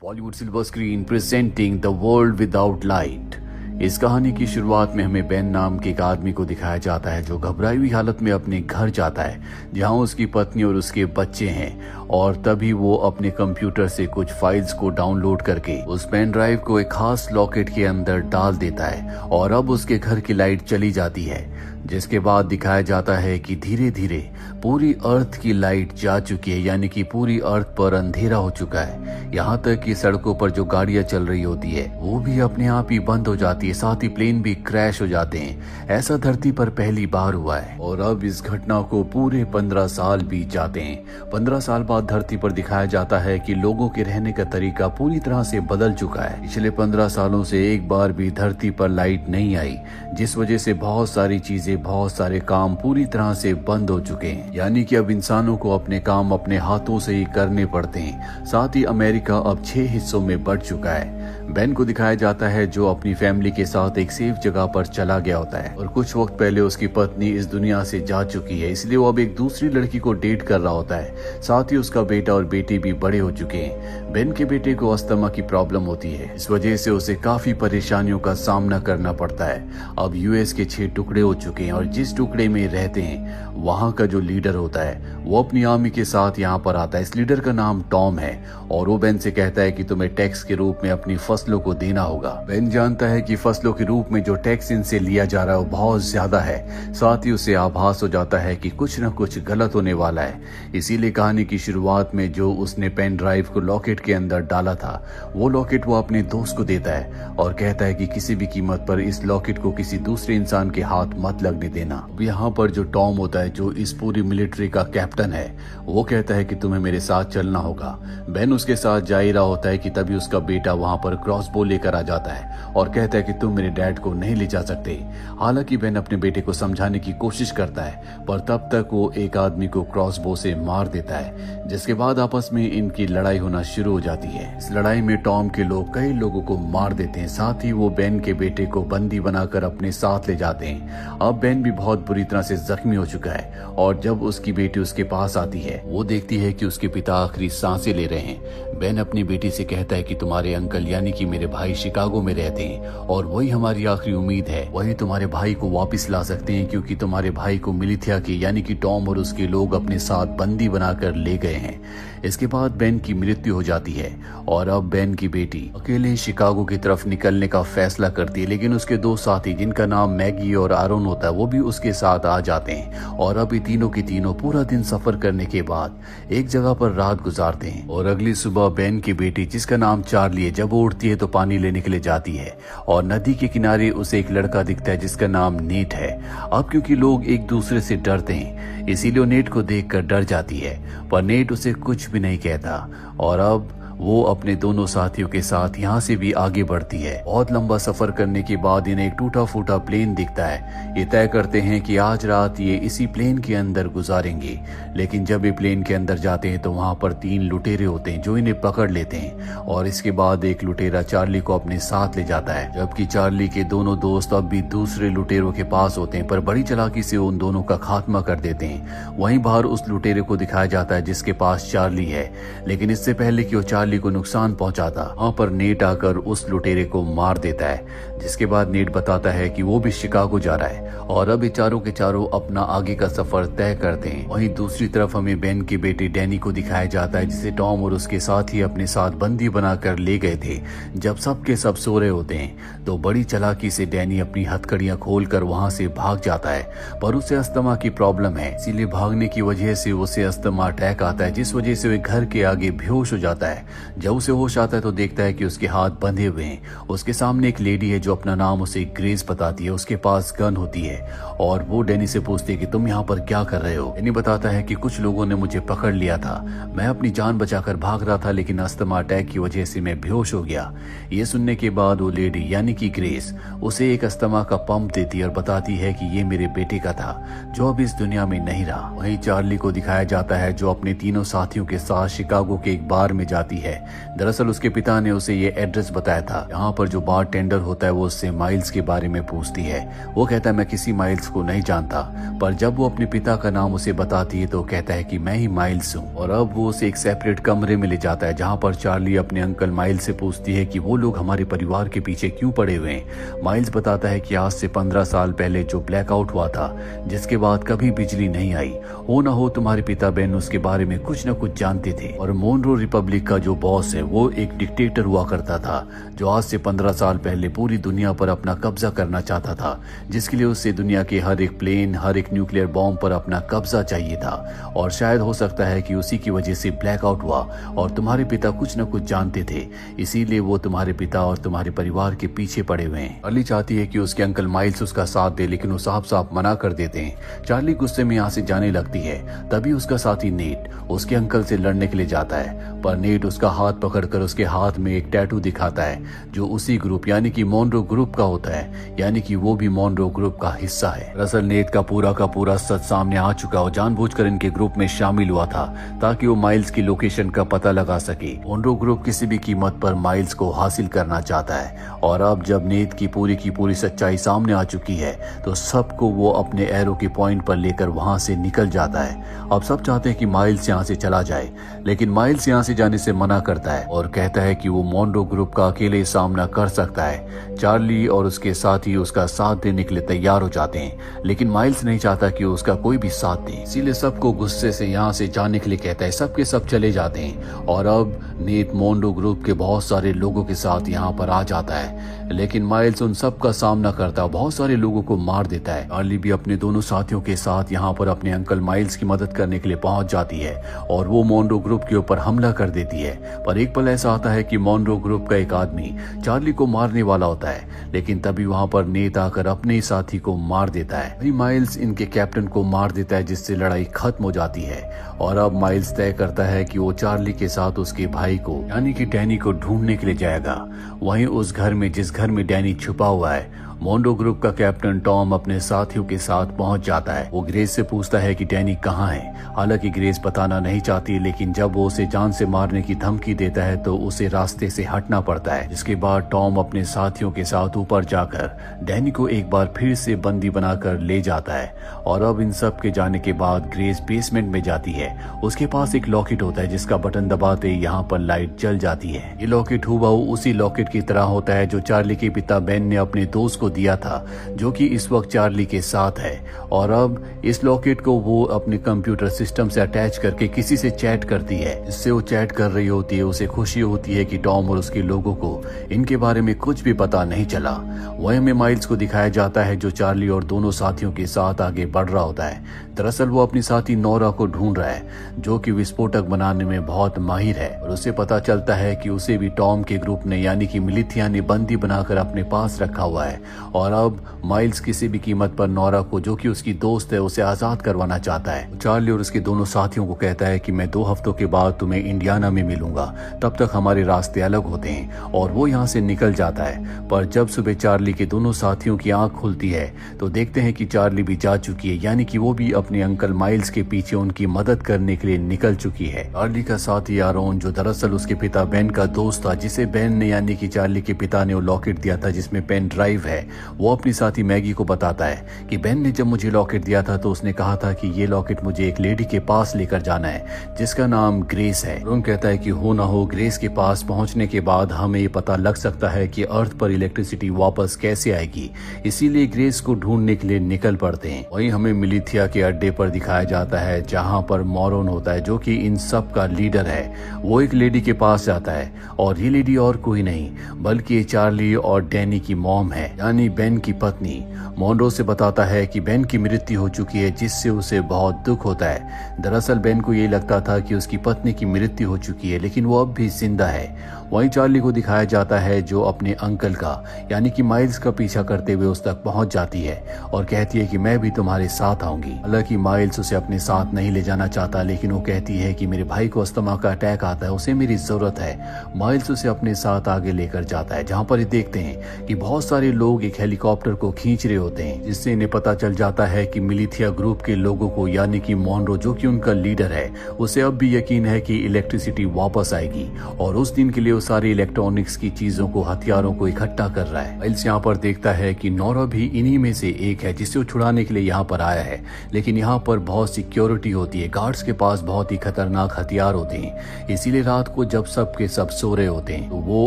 Bollywood silver screen presenting the world without light. इस कहानी की शुरुआत में हमें बेन नाम के एक आदमी को दिखाया जाता है जो घबराई हुई हालत में अपने घर जाता है जहां उसकी पत्नी और उसके बच्चे हैं, और तभी वो अपने कंप्यूटर से कुछ फाइल्स को डाउनलोड करके उस पेन ड्राइव को एक खास लॉकेट के अंदर डाल देता है और अब उसके घर की लाइट चली जाती है। जिसके बाद दिखाया जाता है कि धीरे धीरे पूरी अर्थ की लाइट जा चुकी है, यानी कि पूरी अर्थ पर अंधेरा हो चुका है। यहाँ तक कि सड़कों पर जो गाड़ियां चल रही होती है वो भी अपने आप ही बंद हो जाती है, साथ ही प्लेन भी क्रैश हो जाते हैं। ऐसा धरती पर पहली बार हुआ है और अब इस घटना को पूरे 15 साल बीत जाते हैं। 15 साल बाद धरती पर दिखाया जाता है कि लोगों के रहने का तरीका पूरी तरह से बदल चुका है। पिछले 15 सालों से एक बार भी धरती पर लाइट नहीं आई, जिस वजह से बहुत सारी चीजें, बहुत सारे काम पूरी तरह से बंद हो चुके हैं। यानी कि अब इंसानों को अपने काम अपने हाथों से ही करने पड़ते हैं। साथ ही अमेरिका अब 6 हिस्सों में बढ़ चुका है। बेन को दिखाया जाता है जो अपनी फैमिली के साथ एक सेफ जगह पर चला गया होता है और कुछ वक्त पहले उसकी पत्नी इस दुनिया से जा चुकी है, इसलिए वो अब एक दूसरी लड़की को डेट कर रहा होता है। साथ ही उसका बेटा और बेटी भी बड़े हो चुके हैं। बेन के बेटे को अस्थमा की प्रॉब्लम होती है, इस वजह से उसे काफी परेशानियों का सामना करना पड़ता है। अब यूएस के 6 टुकड़े हो चुके हैं और जिस टुकड़े में रहते हैं वहाँ का जो लीडर होता है वो अपनी आर्मी के साथ यहाँ पर आता है। इस लीडर का नाम टॉम है और वो बेन से कहता है कि तुम्हें टैक्स के रूप में अपनी फसलों को देना होगा। बेन जानता है कि फसलों के रूप में जो टैक्स इनसे लिया जा रहा है वो बहुत ज्यादा है। साथ ही उसे आभास हो जाता है कि कुछ न कुछ गलत होने वाला है। इसीलिए कहानी की शुरुआत में जो उसने पेन ड्राइव को लॉकेट के अंदर डाला था वो लॉकेट वो अपने दोस्त को देता है और कहता है कि किसी भी कीमत पर इस लॉकेट को किसी दूसरे इंसान के हाथ मत लगने देना। यहाँ पर जो टॉम होता है, जो इस पूरी मिलिट्री का कैप्टन है, वो कहता है कि तुम्हें मेरे साथ चलना होगा। बेन उसके साथ जा ही रहा होता है कि तभी उसका बेटा वहां पर क्रॉसबो लेकर आ जाता है और कहता है कि तुम मेरे डैड को नहीं ले जा सकते। हालांकि बेन अपने बेटे को समझाने की कोशिश करता है पर तब तक वो एक आदमी को क्रॉसबो से मार देता है, जिसके बाद आपस में इनकी लड़ाई होना शुरू हो जाती है। इस लड़ाई में टॉम के लोग कई लोगों को मार देते हैं। साथ ही वो बेन के बेटे को बंदी बनाकर अपने साथ ले जाते हैं। अब बेन भी बहुत बुरी तरह से जख्मी हो चुका है और जब उसकी बेटी उसके पास आती है वो देखती है कि उसके पिता आखिरी सांसें ले रहे हैं। बेन अपनी बेटी से कहता है कि तुम्हारे अंकल यानी कि मेरे भाई शिकागो में रहते हैं और वही हमारी आखिरी उम्मीद है, वही तुम्हारे भाई को वापस ला सकते हैं, क्योंकि तुम्हारे भाई को मिलिथिया के यानी कि टॉम और उसके लोग अपने साथ बंदी बनाकर ले गए हैं। इसके बाद बेन की मृत्यु हो जाती है और अब बेन की बेटी अकेले शिकागो की तरफ निकलने का फैसला करती है, लेकिन उसके 2 साथी जिनका नाम मैगी और आरोन होता है वो भी उसके साथ आ जाते हैं और अब ये तीनों की तीनों पूरा दिन सफर करने के बाद एक जगह पर रात गुजारते हैं। और अगली सुबह बेन की बेटी जिसका नाम चार्ली है, जब वो उठती है तो पानी लेने के लिए जाती है और नदी के किनारे उसे एक लड़का दिखता है जिसका नाम नेट है। अब क्योंकि लोग एक दूसरे से डरते हैं इसीलिए वो नेट को देखकर डर जाती है, पर नेट उसे कुछ भी नहीं कहता और अब वो अपने दोनों साथियों के साथ यहाँ से भी आगे बढ़ती है। बहुत लंबा सफर करने के बाद इन्हें एक टूटा फूटा प्लेन दिखता है। ये तय करते हैं कि आज रात ये इसी प्लेन के अंदर गुजारेंगे, लेकिन जब ये प्लेन के अंदर जाते हैं तो वहाँ पर 3 लुटेरे होते हैं जो इन्हें पकड़ लेते हैं और इसके बाद एक लुटेरा चार्ली को अपने साथ ले जाता है, जबकि चार्ली के दोनों दोस्त अब भी दूसरे लुटेरों के पास होते हैं पर बड़ी चालाकी से उन दोनों का खात्मा कर देते हैं। वहीं बाहर उस लुटेरे को दिखाया जाता है जिसके पास चार्ली है, लेकिन इससे पहले कि वो चार्ली को नुकसान पहुंचाता वहां पर नेट आकर उस लुटेरे को मार देता है, जिसके बाद नेट बताता है कि वो भी शिकागो जा रहा है और अब ये चारों के चारों अपना आगे का सफर तय करते हैं। वहीं दूसरी तरफ हमें बेन के बेटे डैनी को दिखाया जाता है जिसे टॉम और उसके साथी अपने साथ बंदी बनाकर ले गए थे। जब सबके सब सो रहे होते हैं तो बड़ी चालाकी से डैनी अपनी हथकड़ियां खोलकर वहां से भाग जाता है, पर उसे अस्थमा की प्रॉब्लम है, इसीलिए भागने की वजह से उसे अस्थमा अटैक आता है, जिस वजह से वे घर के आगे बेहोश हो जाता है। जब उसे होश आता है तो देखता है कि उसके हाथ बंधे हुए हैं। उसके सामने एक लेडी है जो अपना नाम उसे ग्रेस बताती है, उसके पास गन होती है और वो डैनी से पूछती है कि तुम यहाँ पर क्या कर रहे हो। डैनी बताता है कि कुछ लोगों ने मुझे पकड़ लिया था, मैं अपनी जान बचाकर भाग रहा था लेकिन अस्थमा अटैक की वजह से मैं बेहोश हो गया। ये सुनने के बाद वो लेडी यानी कि ग्रेस उसे एक अस्थमा का पंप देती है और बताती है कि ये मेरे बेटे का था जो अब इस दुनिया में नहीं रहा। वहीं चार्ली को दिखाया जाता है जो अपने तीनों साथियों के साथ शिकागो के एक बार में जाती है। दरअसल उसके पिता ने उसे ये एड्रेस बताया था। यहाँ पर जो बार टेंडर होता है वो उससे माइल्स के बारे में पूछती है। वो कहता है मैं किसी माइल्स को नहीं जानता, पर जब वो अपने पिता का नाम उसे बताती है तो कहता है कि मैं ही माइल्स हूँ। और अब वो उसे एक सेपरेट कमरे में ले जाता है जहाँ पर चार्ली अपने अंकल माइल्स से पूछती है कि वो लोग हमारे परिवार के पीछे क्यों पड़े हुए हैं। माइल्स बताता है कि आज से 15 साल पहले जो ब्लैकआउट हुआ था, जिसके बाद कभी बिजली नहीं आई, हो ना हो तुम्हारे पिता बेन उसके बारे में कुछ न कुछ जानते थे। और मोनरो रिपब्लिक का जो बॉस है वो एक डिक्टेटर हुआ करता था जो आज से 15 साल पहले पूरी दुनिया पर अपना कब्जा करना चाहता था, जिसके लिए उसे दुनिया के हर एक प्लेन, हर एक न्यूक्लियर बॉम्ब पर अपना कब्जा चाहिए था। और शायद हो सकता है कि उसी की वजह से ब्लैकआउट हुआ और तुम्हारे पिता कुछ न कुछ जानते थे, इसीलिए वो तुम्हारे पिता और तुम्हारे परिवार के पीछे पड़े हुए हैं। चार्ली चाहती है कि उसके अंकल माइल्स उसका साथ दे, लेकिन वो साफ साफ मना कर देते हैं। चार्ली गुस्से में यहाँ से जाने लगती है। तभी उसका साथी नेट उसके अंकल से लड़ने के लिए जाता है, पर नेट उसका हाथ पकड़कर उसके हाथ में एक टैटू दिखाता है जो उसी ग्रुप यानी कि मोनरो ग्रुप का होता है, यानी कि वो भी मोनरो ग्रुप का हिस्सा है। दरअसल नेट का पूरा सच सामने आ चुका और जानबूझकर इनके ग्रुप में शामिल हुआ था ताकि वो माइल्स की लोकेशन का पता लगा सके। मोनरो ग्रुप किसी भी कीमत पर माइल्स को हासिल करना चाहता है और अब जब नेट की पूरी सच्चाई सामने आ चुकी है तो सबको वो अपने एरो के पॉइंट पर लेकर वहां से निकल जाता है। अब सब चाहते हैं कि माइल्स यहाँ से चला जाए, लेकिन माइल्स यहाँ से जाने से मना करता है और कहता है कि वो मोनरो ग्रुप का अकेले सामना कर सकता है। चार्ली और उसके साथी उसका साथ देने के लिए तैयार हो जाते हैं, लेकिन माइल्स नहीं चाहता कि उसका कोई भी साथ दे, इसीलिए सबको गुस्से से यहाँ से जाने के लिए कहता है। सबके सब चले जाते हैं और अब नेट मोनरो ग्रुप के बहुत सारे लोगों के साथ यहाँ पर आ जाता है, लेकिन माइल्स उन सब का सामना करता है, बहुत सारे लोगों को मार देता है। चार्ली भी अपने दोनों साथियों के साथ यहाँ पर अपने अंकल माइल्स की मदद करने के लिए पहुंच जाती है और वो मोनरो ग्रुप के ऊपर हमला कर देती है। पर एक पल ऐसा आता है कि मोनरो ग्रुप का एक आदमी चार्ली को मारने वाला होता है, लेकिन तभी वहां पर नेट आकर अपने साथी को मार देता है। वही माइल्स इनके कैप्टन को मार देता है, जिससे लड़ाई खत्म हो जाती है। और अब माइल्स तय करता है कि वो चार्ली के साथ उसके भाई को यानी कि डैनी को ढूंढने के लिए जाएगा। वहीं उस घर में जिस घर में डैनी छुपा हुआ है, मोनरो ग्रुप का कैप्टन टॉम अपने साथियों के साथ पहुंच जाता है। वो ग्रेस से पूछता है कि डैनी कहाँ है। हालांकि ग्रेस बताना नहीं चाहती, लेकिन जब वो उसे जान से मारने की धमकी देता है तो उसे रास्ते से हटना पड़ता है। जिसके बाद टॉम अपने साथियों के साथ ऊपर जाकर डैनी को एक बार फिर से बंदी बनाकर ले जाता है। और अब इन सब के जाने के बाद ग्रेस बेसमेंट में जाती है। उसके पास एक लॉकेट होता है जिसका बटन दबाते ही यहाँ पर लाइट जल जाती है। ये लॉकेट हूबहू उसी लॉकेट की तरह होता है जो चार्ली के पिता बेन ने अपने दोस्त को दिया था, जो कि इस वक्त चार्ली के साथ है। और अब इस लॉकेट को वो अपने कंप्यूटर सिस्टम से अटैच करके किसी से चैट करती है। जिससे वो चैट कर रही होती है, उसे खुशी होती है कि टॉम और उसके लोगों को इनके बारे में कुछ भी पता नहीं चला। वहीं में माइल्स को दिखाया जाता है जो चार्ली और दोनों साथियों के साथ आगे बढ़ रहा होता है। दरअसल वो अपनी साथी नोरा को ढूंढ रहा है, जो कि विस्फोटक बनाने में बहुत माहिर है। और उसे पता चलता है कि उसे भी टॉम के ग्रुप ने यानी कि मिलिथिया ने बंदी बनाकर अपने पास रखा हुआ है। और अब माइल्स किसी भी कीमत पर नोरा को, जो कि उसकी दोस्त है, उसे आजाद करवाना चाहता है। चार्ली और उसके दोनों साथियों को कहता है कि मैं 2 हफ्तों के बाद तुम्हें इंडियाना में मिलूंगा, तब तक हमारे रास्ते अलग होते हैं। और वो यहाँ से निकल जाता है। पर जब सुबह चार्ली के दोनों साथियों की आंख खुलती है तो देखते हैं कि चार्ली भी जा चुकी है, यानी कि वो भी अपने अंकल माइल्स के पीछे उनकी मदद करने के लिए निकल चुकी है। चार्ली का साथी आरोन, जो दरअसल उसके पिता बेन का दोस्त था, जिसे बेन ने यानी कि चार्ली के पिता ने वो लॉकेट दिया था जिसमें पेन ड्राइव है, वो अपनी साथी मैगी को बताता है कि बेन ने जब मुझे लॉकेट दिया था तो उसने कहा था कि ये लॉकेट मुझे एक लेडी के पास लेकर जाना है जिसका नाम ग्रेस है। रोन कहता है कि हो ना हो ग्रेस के पास पहुंचने के बाद हमें ये पता लग सकता है कि अर्थ पर इलेक्ट्रिसिटी वापस कैसे आएगी, इसीलिए ग्रेस को ढूंढने के लिए निकल पड़ते हैं। वहीं हमें मिलिथिया के अड्डे पर दिखाया जाता है जहां पर मोरोन होता है, जो कि इन सब का लीडर है। वो एक लेडी के पास जाता है और ये लेडी और कोई नहीं बल्कि चार्ली और डैनी की मॉम है, यानी बेन की पत्नी। मोनरो से बताता है कि बेन की मृत्यु हो चुकी है, जिससे उसे बहुत दुख होता है। दरअसल बेन को ये लगता था कि उसकी पत्नी की मृत्यु हो चुकी है, लेकिन वो अब भी जिंदा है। वहीं चार्ली को दिखाया जाता है जो अपने अंकल का यानी कि माइल्स का पीछा करते हुए उस तक पहुंच जाती है और कहती है कि मैं भी तुम्हारे साथ आऊंगी। हालांकि हालांकि माइल्स उसे अपने साथ नहीं ले जाना चाहता, लेकिन वो कहती है कि मेरे भाई को अस्थमा का अटैक आता है, उसे मेरी जरूरत है। माइल्स उसे अपने साथ आगे लेकर जाता है, जहां पर ये देखते हैं कि बहुत सारे लोग एक हेलीकॉप्टर को खींच रहे होते हैं, जिससे इन्हें पता चल जाता है कि मिलिथिया ग्रुप के लोगों को, यानी कि मॉनरो जो कि उनका लीडर है, उसे अब भी यकीन है कि इलेक्ट्रिसिटी वापस आएगी और उस दिन के लिए वो सारी इलेक्ट्रॉनिक्स की चीजों को, हथियारों को इकट्ठा कर रहा है। माइल्स यहाँ पर देखता है कि नोरा भी इन्हीं में से एक है जिसे वो छुड़ाने के लिए यहाँ पर आया है, लेकिन यहाँ पर बहुत सिक्योरिटी होती है, गार्ड्स के पास बहुत ही खतरनाक हथियार होते हैं। इसीलिए रात को जब सब के सब सो रहे होते हैं तो वो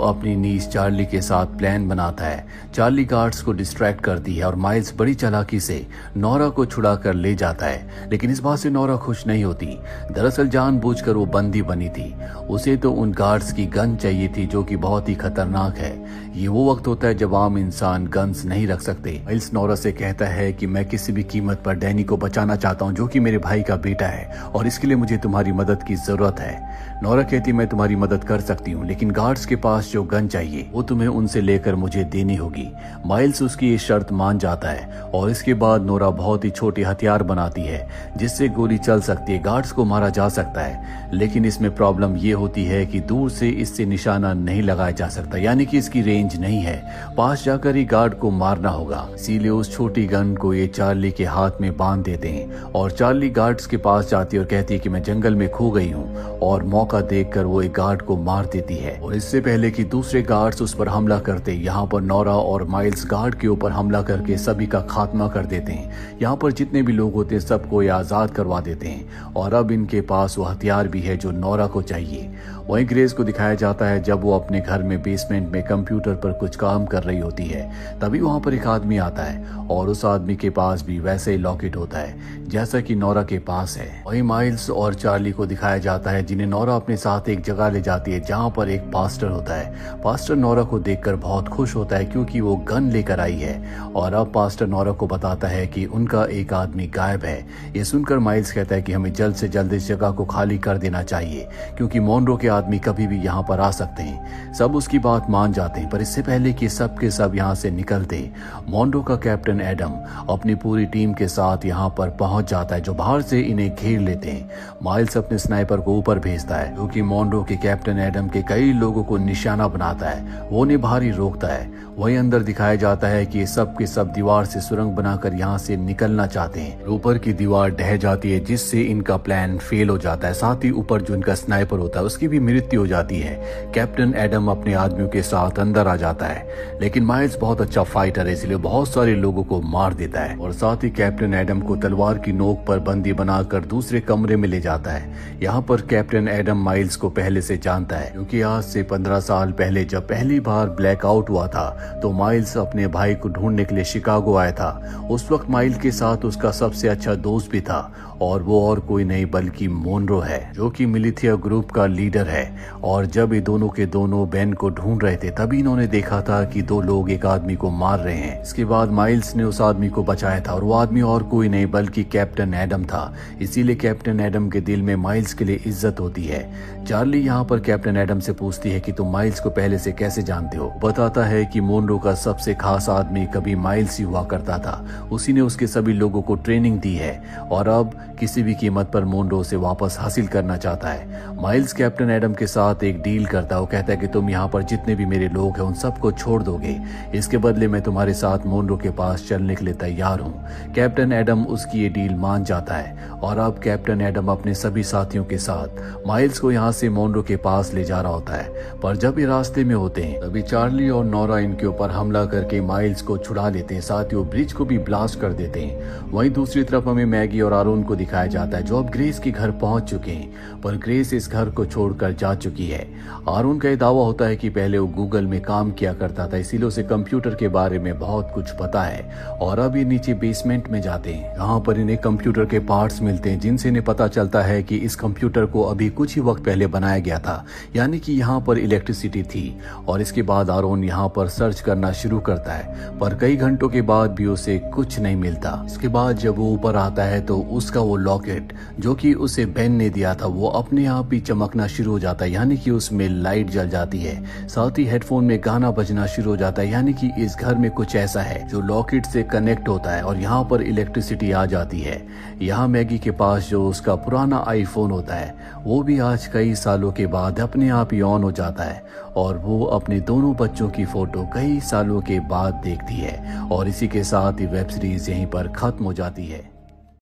अपनी नीस चार्ली के साथ प्लान बनाता है। चार्ली गार्ड्स को डिस्ट्रैक्ट करती है और माइल्स बड़ी चालाकी से नोरा को छुड़ा कर ले जाता है, लेकिन इस बात से नोरा खुश नहीं होती। दरअसल जानबूझकर वो बंदी बनी थी, उसे तो उन गार्ड्स की गन चाहिए थी जो कि बहुत ही खतरनाक है। ये वो वक्त होता है जब आम इंसान गन्स नहीं रख सकते। माइल्स नोरा से कहता है कि मैं किसी भी कीमत पर डैनी को बचाना चाहता हूँ, जो कि मेरे भाई का बेटा है, और इसके लिए मुझे तुम्हारी मदद की जरूरत है। नोरा कहती मैं तुम्हारी मदद कर सकती हूँ, लेकिन गार्ड्स के पास जो गन चाहिए वो तुम्हें उनसे लेकर मुझे देनी होगी। माइल्स उसकी ये शर्त मान जाता है और इसके बाद नोरा बहुत ही छोटे हथियार बनाती है जिससे गोली चल सकती है, गार्ड्स को मारा जा सकता है। लेकिन इसमें प्रॉब्लम ये होती है कि दूर से इससे निशाना नहीं लगाया जा सकता, यानी कि इसकी रेंज नहीं है, पास जाकर ही गार्ड को मारना होगा। इसीलिए उस छोटी गन को ये चार्ली के हाथ में बांध देते हैं और चार्ली गार्ड्स के पास जाती है और कहती है कि मैं जंगल में खो गई हूँ, और मौका देखकर वो एक गार्ड को मार देती है। और इससे पहले कि दूसरे गार्ड्स उस पर हमला करते, यहाँ पर नोरा और माइल्स गार्ड के ऊपर हमला करके सभी का खात्मा कर देते हैं। यहाँ पर जितने भी लोग होते हैं सबको ये आजाद करवा देते हैं और अब इनके पास वो हथियार भी है जो नोरा को चाहिए। वहीं ग्रेस को दिखाया जाता है जब वो अपने घर में बेसमेंट में कंप्यूटर पर कुछ काम कर रही होती है, तभी वहां पर एक आदमी आता है और उस आदमी के पास भी वैसे ही लॉकेट होता है जैसा कि नोरा के पास है। वहीं माइल्स और चार्ली को दिखाया जाता है जिन्हें नोरा अपने साथ एक जगह ले जाती है जहां पर एक पास्टर होता है। पास्टर नोरा को देखकर बहुत खुश होता है क्योंकि वो गन लेकर आई है और अब पास्टर नोरा को बताता है कि उनका एक आदमी गायब है। ये सुनकर माइल्स कहता है कि हमें जल्द से जल्द इस जगह को खाली कर देना चाहिए क्योंकि मॉनरो के आदमी कभी भी यहाँ पर आ सकते हैं। सब उसकी बात मान जाते हैं, पर इससे पहले कि सब के सब यहाँ से निकलते, मॉनरो का कैप्टन एडम अपनी पूरी टीम के साथ यहाँ पर पहुंच जाता है जो बाहर से इन्हें घेर लेते हैं। माइल्स अपने स्नाइपर को ऊपर भेजता है जो कि मॉनरो के कैप्टन एडम के कई लोगों को निशाना बनाता है, वो उन्हें बाहर ही रोकता है। वहीं अंदर दिखाया जाता है कि सब के सब दीवार से सुरंग बनाकर यहाँ से निकलना चाहते हैं। ऊपर की दीवार ढह जाती है जिससे इनका प्लान फेल हो जाता है, साथ ही ऊपर जो इनका स्नाइपर होता है उसकी भी मृत्यु हो जाती है। कैप्टन एडम अपने आदमियों के साथ अंदर आ जाता है, लेकिन माइल्स बहुत अच्छा फाइटर है इसलिए बहुत सारे लोगों को मार देता है और साथ ही कैप्टन एडम को तलवार की नोक पर बंदी बनाकर दूसरे कमरे में ले जाता है। यहाँ पर कैप्टन एडम माइल्स को पहले से जानता है क्योंकि आज से 15 साल पहले जब पहली बार ब्लैकआउट हुआ था तो माइल्स अपने भाई को ढूंढने के लिए शिकागो आया था। उस वक्त माइल्स के साथ उसका सबसे अच्छा दोस्त भी था और वो और कोई नहीं बल्कि मॉनरो है जो कि मिलिथिया ग्रुप का लीडर है। और जब ये दोनों के दोनों बेन को ढूंढ रहे थे तभी इन्होंने देखा था कि दो लोग एक आदमी को मार रहे हैं। इसके बाद माइल्स ने उस आदमी को बचाया था और वो आदमी और कोई नहीं बल्कि कैप्टन एडम था। इसीलिए कैप्टन एडम के दिल में माइल्स के लिए इज्जत होती है। चार्ली यहाँ पर कैप्टन एडम से पूछती है कि तुम माइल्स को पहले से कैसे जानते हो। बताता है कि मॉनरो का सबसे खास आदमी कभी माइल्स ही हुआ करता था, उसी ने उसके सभी लोगों को ट्रेनिंग दी है और अब किसी भी कीमत पर मॉनरो से वापस हासिल करना चाहता है। माइल्स कैप्टन एडम के साथ एक डील करता है, वो कहता है कि तुम यहाँ पर जितने भी मेरे लोग हैं उन सबको छोड़ दोगे, इसके बदले मैं तुम्हारे साथ मॉनरो के पास चलने के लिए तैयार हूँ। कैप्टन एडम उसकी ये डील मान जाता है और अब कैप्टन एडम अपने सभी साथियों के साथ माइल्स को यहाँ से मॉनरो के पास ले जा रहा होता है। पर जब ये रास्ते में होते हैं तभी चार्ली और नोरा इनके ऊपर हमला करके माइल्स को छुड़ा लेते हैं, साथ ही वो ब्रिज को भी ब्लास्ट कर देते हैं। वहीं दूसरी तरफ हमें मैगी और आरोन को दिखाया जाता है जो अब ग्रेस के घर पहुंच चुके हैं, पर ग्रेस इस घर को छोड़कर जा चुकी है। आरोन का यह दावा होता है कि पहले वो गूगल में काम किया करता था, इसीलिए उसे कंप्यूटर के बारे में बहुत कुछ पता है और अब ये नीचे बेसमेंट में जाते हैं जहाँ पर इन्हें कंप्यूटर के पार्ट्स मिलते हैं जिनसे इन्हें पता चलता है कि इस कंप्यूटर को अभी कुछ ही वक्त पहले बनाया गया था, यानी कि यहाँ पर इलेक्ट्रिसिटी थी। और इसके बाद आरोन यहाँ पर सर्च करना शुरू करता है पर कई घंटों के बाद भी उसे कुछ नहीं मिलता। इसके बाद जब वो ऊपर आता है तो उसका वो वो लॉकेट जो कि उसे बेन ने दिया था वो अपने आप ही चमकना शुरू हो जाता है, यानी कि उसमें लाइट जल जाती है। साथ ही हेडफोन में गाना बजना शुरू हो जाता है, यानी कि इस घर में कुछ ऐसा है जो लॉकेट से कनेक्ट होता है और यहाँ पर इलेक्ट्रिसिटी आ जाती है। यहाँ मैगी के पास जो उसका पुराना आईफोन होता है वो भी आज कई सालों के बाद अपने आप ही ऑन हो जाता है और वो अपने दोनों बच्चों की फोटो कई सालों के बाद देखती है। और इसी के साथ ही वेब सीरीज यहीं पर खत्म हो जाती है।